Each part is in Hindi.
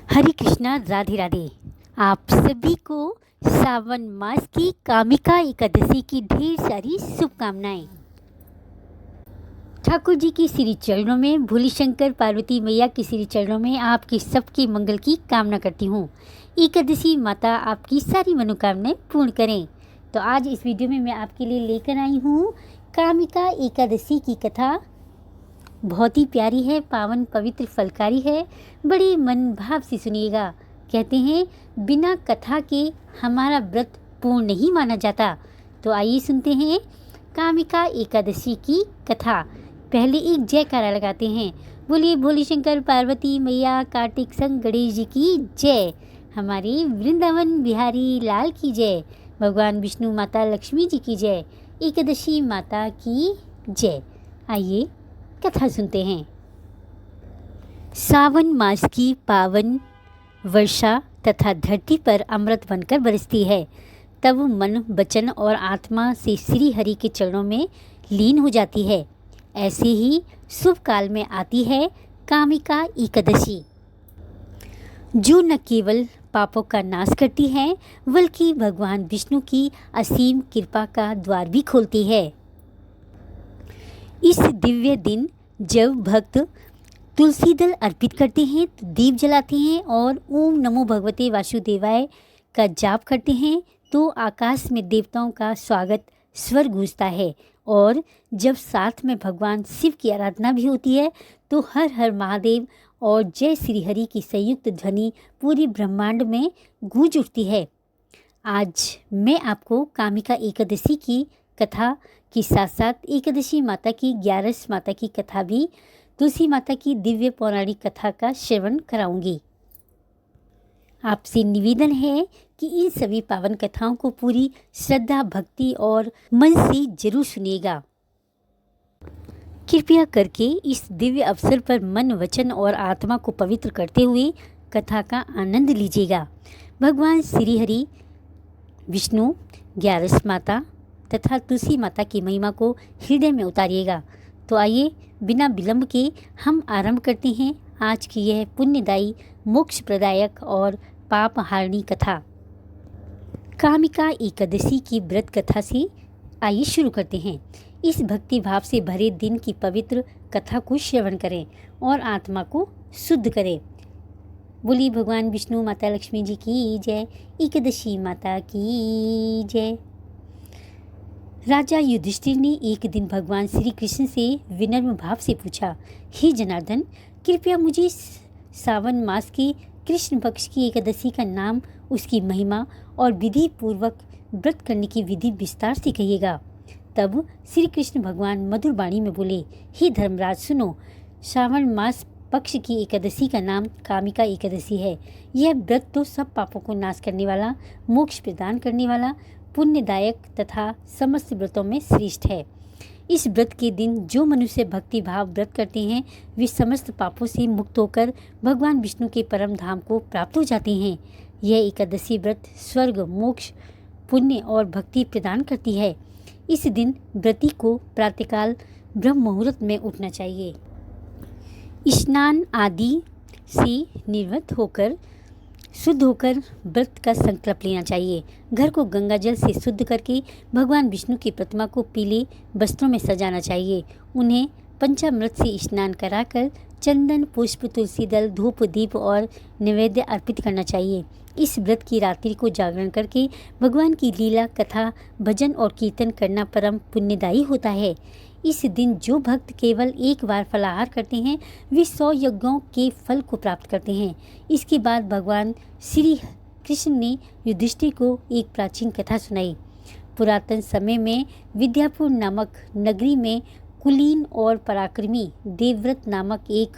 हरे कृष्णा, राधे राधे। आप सभी को सावन मास की कामिका एकादशी की ढेर सारी शुभकामनाएं। ठाकुर जी की श्री चरणों में, भोली शंकर पार्वती मैया के श्री चरणों में आपके सबके मंगल की कामना करती हूँ। एकादशी माता आपकी सारी मनोकामनाएं पूर्ण करें। तो आज इस वीडियो में मैं आपके लिए लेकर आई हूँ कामिका एकादशी की कथा। बहुत ही प्यारी है, पावन पवित्र फलकारी है। बड़े मन भाव से सुनिएगा। कहते हैं बिना कथा के हमारा व्रत पूर्ण नहीं माना जाता। तो आइए सुनते हैं कामिका एकादशी की कथा। पहले एक जयकारा लगाते हैं। बोलिए भोले शंकर पार्वती मैया कार्तिक संग गणेश जी की जय। हमारे वृंदावन बिहारी लाल की जय। भगवान विष्णु माता लक्ष्मी जी की जय। एकादशी माता की जय। आइए कथा सुनते हैं। सावन मास की पावन वर्षा तथा धरती पर अमृत बनकर बरसती है। तब मन, वचन और आत्मा से श्री हरि के चरणों में लीन हो जाती है। ऐसे ही शुभ काल में आती है कामिका एकादशी, जो न केवल पापों का नाश करती है बल्कि भगवान विष्णु की असीम कृपा का द्वार भी खोलती है। इस दिव्य दिन जब भक्त तुलसी दल अर्पित करते हैं, तो दीप जलाते हैं और ओम नमो भगवते वासुदेवाय का जाप करते हैं, तो आकाश में देवताओं का स्वागत स्वर गूंजता है। और जब साथ में भगवान शिव की आराधना भी होती है, तो हर हर महादेव और जय श्री हरि की संयुक्त ध्वनि पूरी ब्रह्मांड में गूंज उठती है। आज मैं आपको कामिका एकादशी की कथा के साथ साथ एकादशी माता की, 11 माता की कथा भी, तुलसी माता की दिव्य पौराणिक कथा का श्रवण कराऊंगी। आपसे निवेदन है कि इन सभी पावन कथाओं को पूरी श्रद्धा, भक्ति और मन से जरूर सुनिएगा। कृपया करके इस दिव्य अवसर पर मन, वचन और आत्मा को पवित्र करते हुए कथा का आनंद लीजिएगा। भगवान श्री हरि, विष्णु, 11 माता तथा तुलसी माता की महिमा को हृदय में उतारिएगा। तो आइए बिना विलंब के हम आरंभ करते हैं आज की यह पुण्यदायी, मोक्ष प्रदायक और पाप हारिणी कथा। कामिका एकादशी की व्रत कथा से आइए शुरू करते हैं। इस भक्ति भाव से भरे दिन की पवित्र कथा को श्रवण करें और आत्मा को शुद्ध करें। बोलिए भगवान विष्णु माता लक्ष्मी जी की जय। एकादशी माता की जय। राजा युधिष्ठिर ने एक दिन भगवान श्री कृष्ण से विनम्र भाव से पूछा, हे जनार्दन, कृपया मुझे सावन मास के कृष्ण पक्ष की एकादशी का नाम, उसकी महिमा और विधि पूर्वक व्रत करने की विधि विस्तार से कहिएगा। तब श्री कृष्ण भगवान मधुर वाणी में बोले, हे धर्मराज सुनो, श्रावण मास पक्ष की एकादशी का नाम कामिका एकादशी है। यह व्रत तो सब पापों को नाश करने वाला, मोक्ष प्रदान करने वाला, पुण्यदायक तथा समस्त व्रतों में श्रेष्ठ है। इस व्रत के दिन जो मनुष्य भक्ति भाव व्रत करते हैं, वे समस्त पापों से मुक्त होकर भगवान विष्णु के परम धाम को प्राप्त हो जाते हैं। यह एकादशी व्रत स्वर्ग, मोक्ष, पुण्य और भक्ति प्रदान करती है। इस दिन व्रती को प्रातःकाल ब्रह्म मुहूर्त में उठना चाहिए। स्नान आदि से निवृत्त होकर, शुद्ध होकर व्रत का संकल्प लेना चाहिए। घर को गंगा जल से शुद्ध करके भगवान विष्णु की प्रतिमा को पीले वस्त्रों में सजाना चाहिए। उन्हें पंचामृत से स्नान कराकर चंदन, पुष्प, तुलसी दल, धूप, दीप और नैवेद्य अर्पित करना चाहिए। इस व्रत की रात्रि को जागरण करके भगवान की लीला, कथा, भजन और कीर्तन करना परम पुण्यदायी होता है। इस दिन जो भक्त केवल एक बार फलाहार करते हैं, वे 100 यज्ञों के फल को प्राप्त करते हैं। इसके बाद भगवान श्री कृष्ण ने युधिष्ठिर को एक प्राचीन कथा सुनाई। पुरातन समय में विद्यापुर नामक नगरी में कुलीन और पराक्रमी देवव्रत नामक एक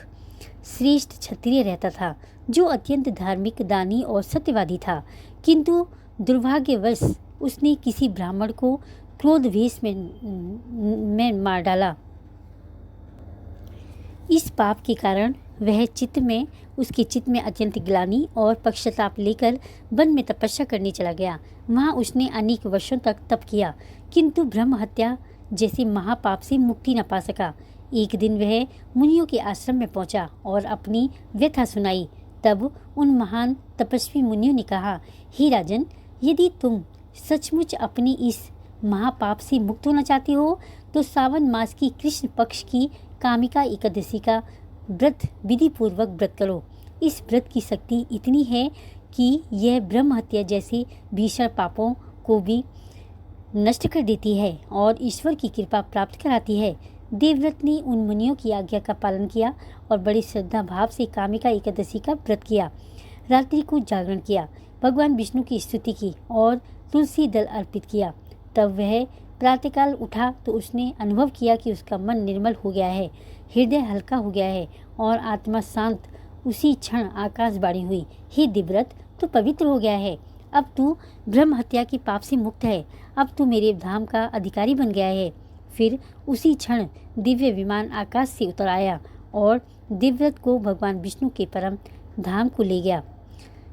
श्रेष्ठ क्षत्रिय रहता था, जो अत्यंत धार्मिक, दानी और सत्यवादी था। किंतु दुर्भाग्यवश उसने किसी ब्राह्मण को क्रोध वेश में मार डाला। इस पाप के कारण उसके चित्त में अत्यंत ग्लानि और पश्चाताप लेकर वन में तपस्या करने चला गया। वहाँ उसने अनेक वर्षों तक तप किया, किंतु ब्रह्म हत्या जैसे महापाप से मुक्ति न पा सका। एक दिन वह मुनियों के आश्रम में पहुंचा और अपनी व्यथा सुनाई। तब उन महान तपस्वी मुनियों ने कहा, हे राजन, यदि तुम सचमुच अपनी इस महापाप से मुक्त होना चाहते हो तो सावन मास की कृष्ण पक्ष की कामिका एकादशी का व्रत विधि पूर्वक व्रत करो। इस व्रत की शक्ति इतनी है कि यह ब्रह्म हत्या जैसे भीषण पापों को भी नष्ट कर देती है और ईश्वर की कृपा प्राप्त कराती है। देवव्रत ने उन मुनियों की आज्ञा का पालन किया और बड़ी श्रद्धा भाव से कामिका एकादशी का व्रत किया। रात्रि को जागरण किया, भगवान विष्णु की स्तुति की और तुलसी दल अर्पित किया। तब वह प्रातःकाल उठा तो उसने अनुभव किया कि उसका मन निर्मल हो गया है, हृदय हल्का हो गया है और आत्मा शांत। उसी क्षण आकाशवाणी हुई, हे देवव्रत, तू पवित्र हो गया है। अब तू ब्रह्म हत्या के पाप से मुक्त है। अब तू मेरे धाम का अधिकारी बन गया है। फिर उसी क्षण दिव्य विमान आकाश से उतर आया और देवव्रत को भगवान विष्णु के परम धाम को ले गया।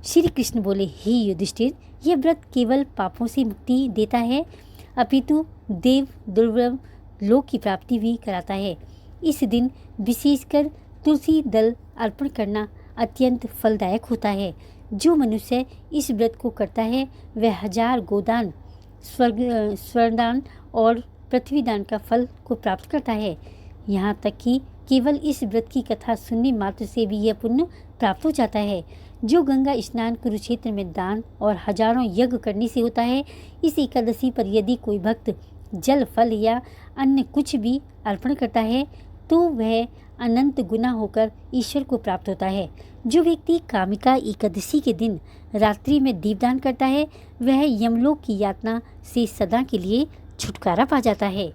श्री कृष्ण बोले, हे युधिष्ठिर, यह व्रत केवल पापों से मुक्ति देता है अपितु देव दुर्लभ लोक की प्राप्ति भी कराता है। इस दिन विशेषकर तुलसी दल अर्पण करना अत्यंत फलदायक होता है। जो मनुष्य इस व्रत को करता है वह 1000 गोदान, स्वर्णदान और पृथ्वीदान का फल को प्राप्त करता है। यहाँ तक कि केवल इस व्रत की कथा सुनने मात्र से भी यह पुण्य प्राप्त हो जाता है जो गंगा स्नान, कुरुक्षेत्र में दान और हजारों यज्ञ करने से होता है। इस एकादशी पर यदि कोई भक्त जल, फल या अन्य कुछ भी अर्पण करता है तो वह अनंत गुना होकर ईश्वर को प्राप्त होता है। जो व्यक्ति कामिका एकादशी के दिन रात्रि में दीपदान करता है वह यमलोक की यातना से सदा के लिए छुटकारा पा जाता है।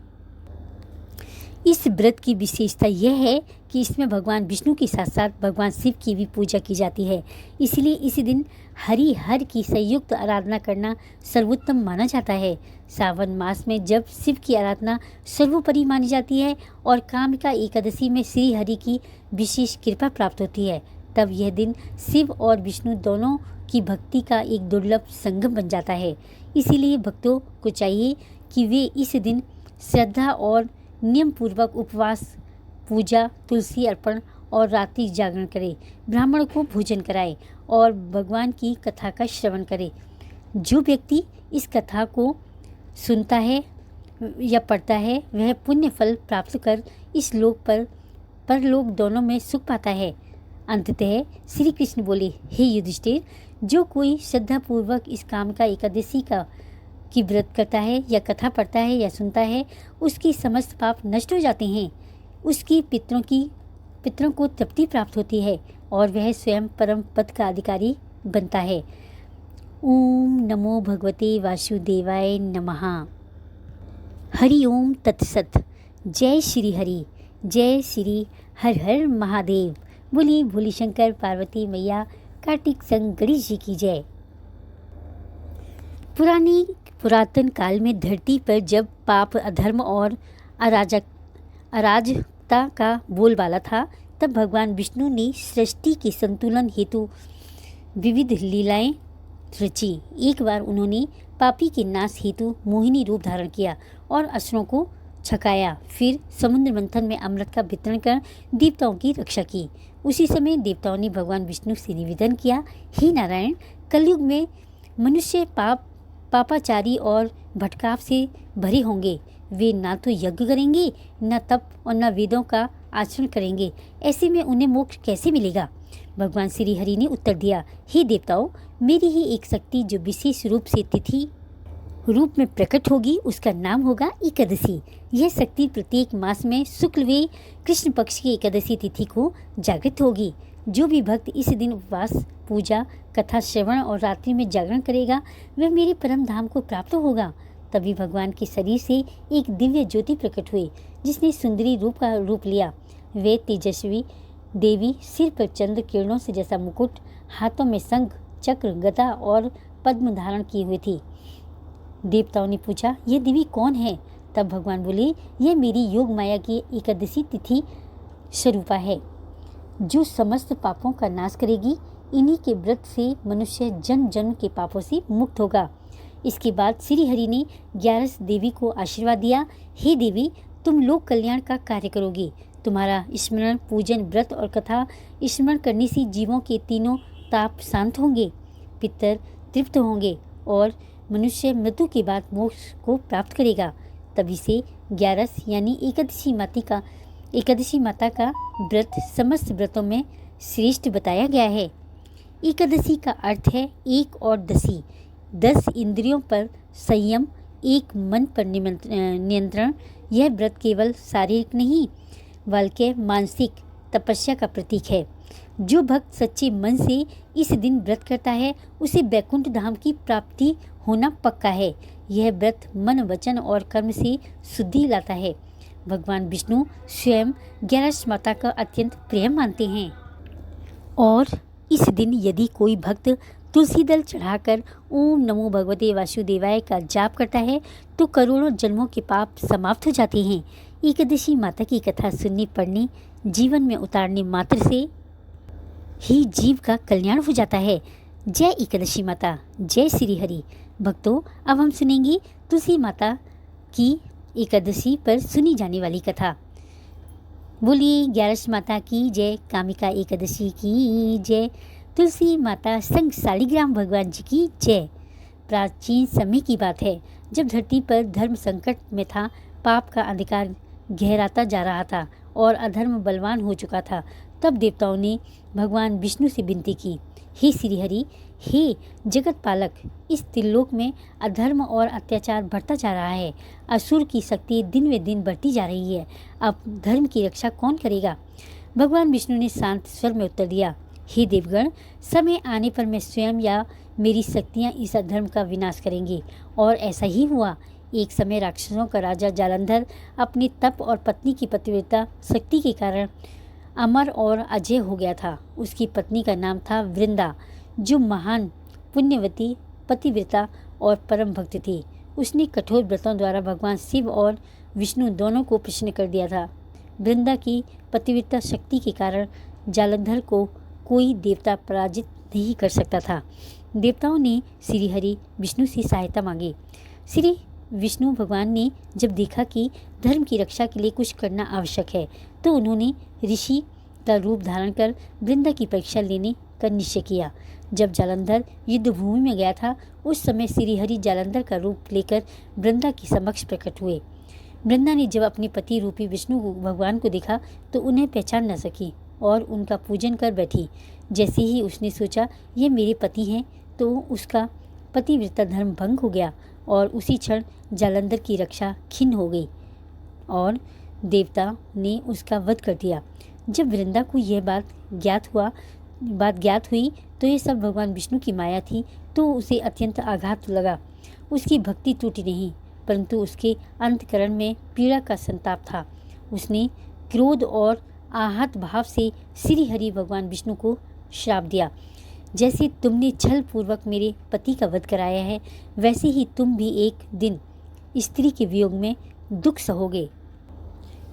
इस व्रत की विशेषता यह है कि इसमें भगवान विष्णु के साथ साथ भगवान शिव की भी पूजा की जाती है। इसलिए इस दिन हरि हर की संयुक्त आराधना करना सर्वोत्तम माना जाता है। सावन मास में जब शिव की आराधना सर्वोपरि मानी जाती है और कामिका एकादशी में श्री हरि की विशेष कृपा प्राप्त होती है, तब यह दिन शिव और विष्णु दोनों की भक्ति का एक दुर्लभ संगम बन जाता है। इसीलिए भक्तों को चाहिए कि वे इस दिन श्रद्धा और नियम पूर्वक उपवास, पूजा, तुलसी अर्पण और रात्रि जागरण करें, ब्राह्मण को भोजन कराएं और भगवान की कथा का श्रवण करें। जो व्यक्ति इस कथा को सुनता है या पढ़ता है वह पुण्य फल प्राप्त कर इस लोक पर परलोक दोनों में सुख पाता है। अंततः श्री कृष्ण बोले, हे युधिष्ठिर, जो कोई श्रद्धापूर्वक इस कामिका एकादशी की व्रत करता है या कथा पढ़ता है या सुनता है उसके समस्त पाप नष्ट हो जाते हैं। उसकी पितरों को तृप्ति प्राप्त होती है और वह स्वयं परम पद का अधिकारी बनता है। ओम नमो भगवते वासुदेवाय नमः। हरि ओम तत्सत। जय श्री हरि, जय श्री हर हर महादेव। बोली भोली शंकर पार्वती मैया कार्तिक संग गणेश जी की जय। पुरातन काल में धरती पर जब पाप, अधर्म और अराजकता का बोलबाला था तब भगवान विष्णु ने सृष्टि के संतुलन हेतु विविध लीलाएं रची। एक बार उन्होंने पापी के नाश हेतु मोहिनी रूप धारण किया और असुरों को छकाया। फिर समुद्र मंथन में अमृत का वितरण कर देवताओं की रक्षा की। उसी समय देवताओं ने भगवान विष्णु से निवेदन किया, हे नारायण, कलयुग में मनुष्य पापाचारी और भटकाव से भरे होंगे। वे ना तो यज्ञ करेंगे, न तप और न वेदों का आचरण करेंगे। ऐसे में उन्हें मोक्ष कैसे मिलेगा? भगवान श्री हरि ने उत्तर दिया, हे देवताओं, मेरी ही एक शक्ति जो विशेष रूप से तिथि रूप में प्रकट होगी उसका नाम होगा एकादशी। यह शक्ति प्रत्येक मास में शुक्ल व कृष्ण पक्ष की एकादशी तिथि को जागृत होगी। जो भी भक्त इस दिन उपवास, पूजा, कथा श्रवण और रात्रि में जागरण करेगा वह मेरे परम धाम को प्राप्त होगा। तभी भगवान के शरीर से एक दिव्य ज्योति प्रकट हुई जिसने सुंदरी रूप का रूप लिया। वे तेजस्वी देवी सिर पर चंद्र किरणों से जैसा मुकुट, हाथों में शंख, चक्र, गदा और पद्म धारण किए हुए थी। देवताओं ने पूछा, यह देवी कौन है? तब भगवान बोले, यह मेरी योग माया की एकादशी तिथि स्वरूपा है जो समस्त पापों का नाश करेगी। इन्हीं के व्रत से मनुष्य जन्म जन्म के पापों से मुक्त होगा। इसके बाद श्री हरि ने 11 देवी को आशीर्वाद दिया, हे देवी, तुम लोक कल्याण का कार्य करोगी। तुम्हारा स्मरण, पूजन, व्रत और कथा स्मरण करने से जीवों के तीनों ताप शांत होंगे, पितर तृप्त होंगे और मनुष्य मृत्यु के बाद मोक्ष को प्राप्त करेगा। तभी से 11 यानी एकादशी माता का व्रत समस्त व्रतों में श्रेष्ठ बताया गया है। एकादशी का अर्थ है एक और दशी, 10 इंद्रियों पर संयम, एक मन पर नियंत्रण। यह व्रत केवल शारीरिक नहीं बल्कि मानसिक तपस्या का प्रतीक है। जो भक्त सच्चे मन से इस दिन व्रत करता है उसे वैकुंठ धाम की प्राप्ति होना पक्का है। यह व्रत मन, वचन और कर्म से शुद्धि लाता है। भगवान विष्णु स्वयं 11 माता का अत्यंत प्रेम मानते हैं और इस दिन यदि कोई भक्त तुलसी दल चढ़ाकर ओम नमो भगवते वासुदेवाय का जाप करता है तो करोड़ों जन्मों के पाप समाप्त हो जाते हैं। एकादशी माता की कथा सुनने, पढ़ने, जीवन में उतारने मात्र से ही जीव का कल्याण हो जाता है। जय एकादशी माता, जय श्री हरि। भक्तों, अब हम सुनेंगे तुलसी माता की एकादशी पर सुनी जाने वाली कथा। बोलिए 11 माता की जय, कामिका एकादशी की जय, तुलसी माता संग शालिग्राम भगवान जी की जय। प्राचीन समय की बात है जब धरती पर धर्म संकट में था, पाप का अंधकार गहराता जा रहा था और अधर्म बलवान हो चुका था। तब देवताओं ने भगवान विष्णु से विनती की, हे श्री हरि, हे जगत पालक, इस त्रिलोक में अधर्म और अत्याचार बढ़ता जा रहा है। असुर की शक्ति दिन व दिन बढ़ती जा रही है। अब धर्म की रक्षा कौन करेगा? भगवान विष्णु ने शांत स्वर में उत्तर दिया, हे देवगण, समय आने पर मैं स्वयं या मेरी शक्तियाँ इस अधर्म का विनाश करेंगी। और ऐसा ही हुआ। एक समय राक्षसों का राजा जालंधर अपने तप और पत्नी की पतिव्रता शक्ति के कारण अमर और अजय हो गया था। उसकी पत्नी का नाम था वृंदा, जो महान पुण्यवती, पतिव्रता और परम भक्त थी। उसने कठोर व्रतों द्वारा भगवान शिव और विष्णु दोनों को प्रसन्न कर दिया था। वृंदा की पतिव्रता शक्ति के कारण जालंधर को कोई देवता पराजित नहीं कर सकता था। देवताओं ने श्री हरि विष्णु से सहायता मांगी। श्री विष्णु भगवान ने जब देखा कि धर्म की रक्षा के लिए कुछ करना आवश्यक है तो उन्होंने ऋषि का रूप धारण कर वृंदा की परीक्षा लेने का निश्चय किया। जब जालंधर युद्ध भूमि में गया था उस समय श्री हरि जालंधर का रूप लेकर वृंदा के समक्ष प्रकट हुए। वृंदा ने जब अपने पति रूपी विष्णु भगवान को देखा तो उन्हें पहचान न सकी और उनका पूजन कर बैठी। जैसे ही उसने सोचा ये मेरे पति हैं तो उसका पतिव्रता धर्म भंग हो गया और उसी क्षण जालंधर की रक्षा खिन्न हो गई और देवता ने उसका वध कर दिया। जब वृंदा को यह बात ज्ञात हुई तो ये सब भगवान विष्णु की माया थी, तो उसे अत्यंत आघात लगा। उसकी भक्ति टूटी नहीं, परंतु उसके अंतकरण में पीड़ा का संताप था। उसने क्रोध और आहत भाव से श्री हरि भगवान विष्णु को श्राप दिया, जैसे तुमने छल पूर्वक मेरे पति का वध कराया है वैसे ही तुम भी एक दिन स्त्री के वियोग में दुख सहोगे।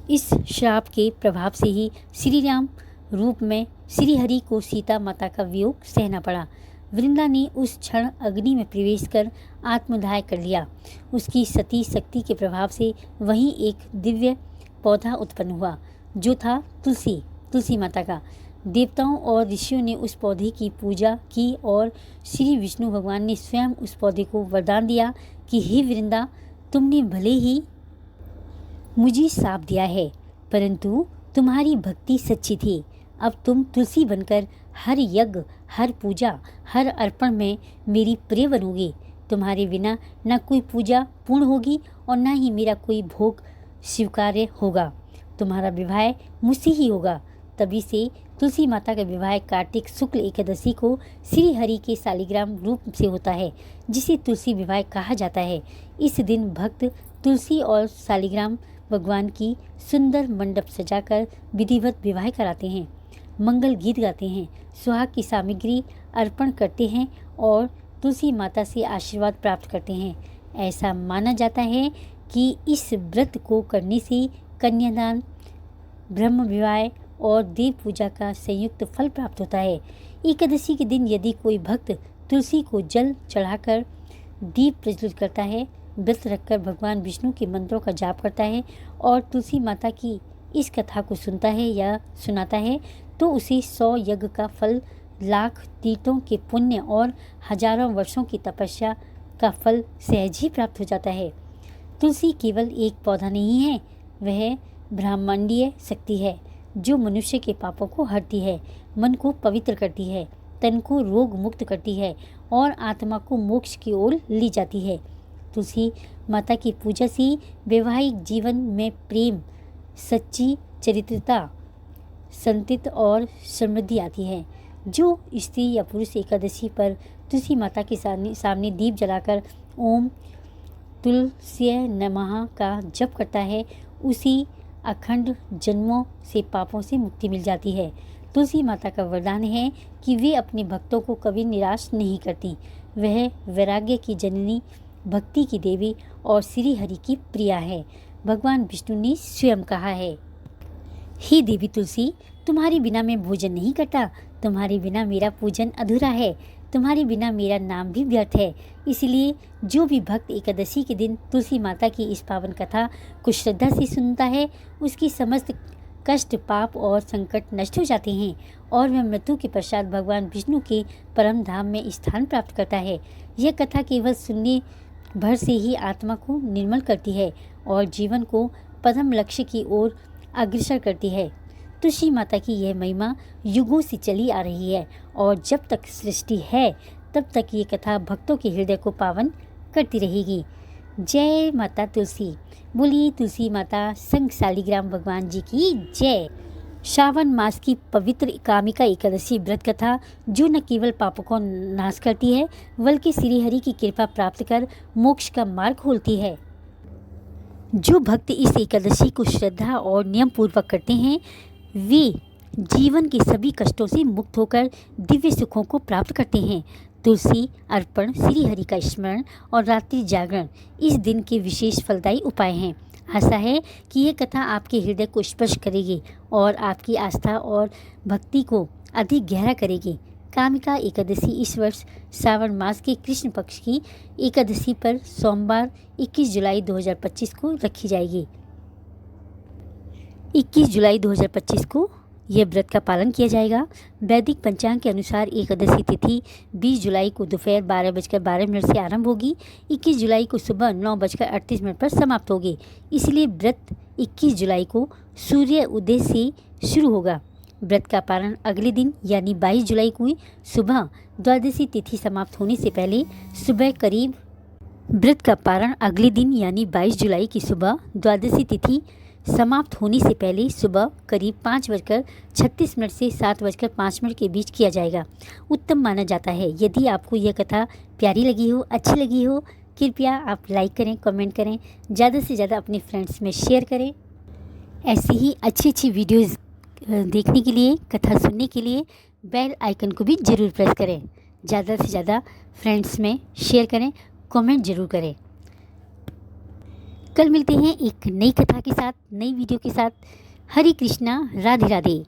इस श्राप के प्रभाव से ही श्री राम रूप में श्री हरि को सीता माता का वियोग सहना पड़ा। वृंदा ने उस क्षण अग्नि में प्रवेश कर आत्मदाह कर लिया। उसकी सती शक्ति के प्रभाव से वहीं एक दिव्य पौधा उत्पन्न हुआ जो था तुलसी माता का। देवताओं और ऋषियों ने उस पौधे की पूजा की और श्री विष्णु भगवान ने स्वयं उस पौधे को वरदान दिया कि हे वृंदा, तुमने भले ही मुझे शाप दिया है परंतु तुम्हारी भक्ति सच्ची थी। अब तुम तुलसी बनकर हर यज्ञ, हर पूजा, हर अर्पण में मेरी प्रिय बनोगी। तुम्हारे बिना न कोई पूजा पूर्ण होगी और न ही मेरा कोई भोग स्वीकार्य होगा। तुम्हारा विवाह मुझसे ही होगा। तभी से तुलसी माता का विवाह कार्तिक शुक्ल एकादशी को श्री हरि के शालिग्राम रूप से होता है, जिसे तुलसी विवाह कहा जाता है। इस दिन भक्त तुलसी और शालिग्राम भगवान की सुंदर मंडप सजाकर विधिवत विवाह कराते हैं, मंगल गीत गाते हैं, सुहाग की सामग्री अर्पण करते हैं और तुलसी माता से आशीर्वाद प्राप्त करते हैं। ऐसा माना जाता है कि इस व्रत को करने से कन्यादान, ब्रह्म विवाह और देव पूजा का संयुक्त फल प्राप्त होता है। एकादशी के दिन यदि कोई भक्त तुलसी को जल चढ़ाकर दीप प्रज्वलित करता है, व्रत रखकर भगवान विष्णु के मंत्रों का जाप करता है और तुलसी माता की इस कथा को सुनता है या सुनाता है तो उसे 100 यज्ञ का फल, लाख तीर्थों के पुण्य और हजारों वर्षों की तपस्या का फल सहज ही प्राप्त हो जाता है। तुलसी केवल एक पौधा नहीं है, वह ब्रह्मांडीय शक्ति है जो मनुष्य के पापों को हरती है, मन को पवित्र करती है, तन को रोग मुक्त करती है और आत्मा को मोक्ष की ओर ले जाती है। तुलसी माता की पूजा से वैवाहिक जीवन में प्रेम, सच्ची चरित्रता, संतति और समृद्धि आती है। जो स्त्री या पुरुष एकादशी पर तुलसी माता के सामने दीप जलाकर ओम तुलस्यै नमः का जप करता है, उसी अखंड जन्मों से पापों से मुक्ति मिल जाती है। तुलसी माता का वरदान है कि वे अपने भक्तों को कभी निराश नहीं करती। वह वैराग्य की जननी, भक्ति की देवी और श्री हरि की प्रिया है। भगवान विष्णु ने स्वयं कहा है, हे देवी तुलसी, तुम्हारे बिना मैं भोजन नहीं करता, तुम्हारे बिना मेरा पूजन अधूरा है, तुम्हारे बिना मेरा नाम भी व्यर्थ है। इसलिए जो भी भक्त एकादशी के दिन तुलसी माता की इस पावन कथा को श्रद्धा से सुनता है, उसकी समस्त कष्ट, पाप और संकट नष्ट हो जाते हैं और वह मृत्यु के पश्चात भगवान विष्णु के परम धाम में स्थान प्राप्त करता है। यह कथा केवल सुनने भर से ही आत्मा को निर्मल करती है और जीवन को परम लक्ष्य की ओर अग्रसर करती है। तुलसी माता की यह महिमा युगों से चली आ रही है और जब तक सृष्टि है तब तक ये कथा भक्तों के हृदय को पावन करती रहेगी। जय माता तुलसी। बोलिए तुलसी माता संग शालिग्राम भगवान जी की जय। श्रावण मास की पवित्र कामिका एकादशी व्रत कथा जो न केवल पापों को नाश करती है बल्कि श्री हरि की कृपा प्राप्त कर मोक्ष का मार्ग खोलती है। जो भक्त इस एकादशी को श्रद्धा और नियम पूर्वक करते हैं वे जीवन के सभी कष्टों से मुक्त होकर दिव्य सुखों को प्राप्त करते हैं। तुलसी अर्पण, श्री हरि का स्मरण और रात्रि जागरण इस दिन के विशेष फलदायी उपाय हैं। आशा है कि ये कथा आपके हृदय को स्पर्श करेगी और आपकी आस्था और भक्ति को अधिक गहरा करेगी। कामिका एकादशी इस वर्ष श्रावण मास के कृष्ण पक्ष की एकादशी पर सोमवार 21 जुलाई 2025 को रखी जाएगी। 21 जुलाई 2025 को यह व्रत का पालन किया जाएगा। वैदिक पंचांग के अनुसार एकादशी तिथि 20 जुलाई को दोपहर 12:12 से आरंभ होगी, 21 जुलाई को सुबह 9:38 पर समाप्त होगी। इसलिए व्रत 21 जुलाई को सूर्य उदय से शुरू होगा। व्रत का पारण अगले दिन यानी 22 जुलाई को सुबह द्वादशी तिथि समाप्त होने से पहले सुबह करीब व्रत का पारण अगले दिन यानी 22 जुलाई की सुबह द्वादशी तिथि समाप्त होने से पहले सुबह करीब 5:36 से 7:05 के बीच किया जाएगा। उत्तम माना जाता है। यदि आपको यह कथा प्यारी लगी हो, अच्छी लगी हो, कृपया आप लाइक करें, कमेंट करें, ज़्यादा से ज़्यादा अपने फ्रेंड्स में शेयर करें। ऐसी ही अच्छी वीडियोज़ देखने के लिए, कथा सुनने के लिए बेल आइकन को भी ज़रूर प्रेस करें। ज़्यादा से ज़्यादा फ्रेंड्स में शेयर करें, कमेंट ज़रूर करें। कल मिलते हैं एक नई कथा के साथ, नई वीडियो के साथ। हरे कृष्णा, राधे राधे।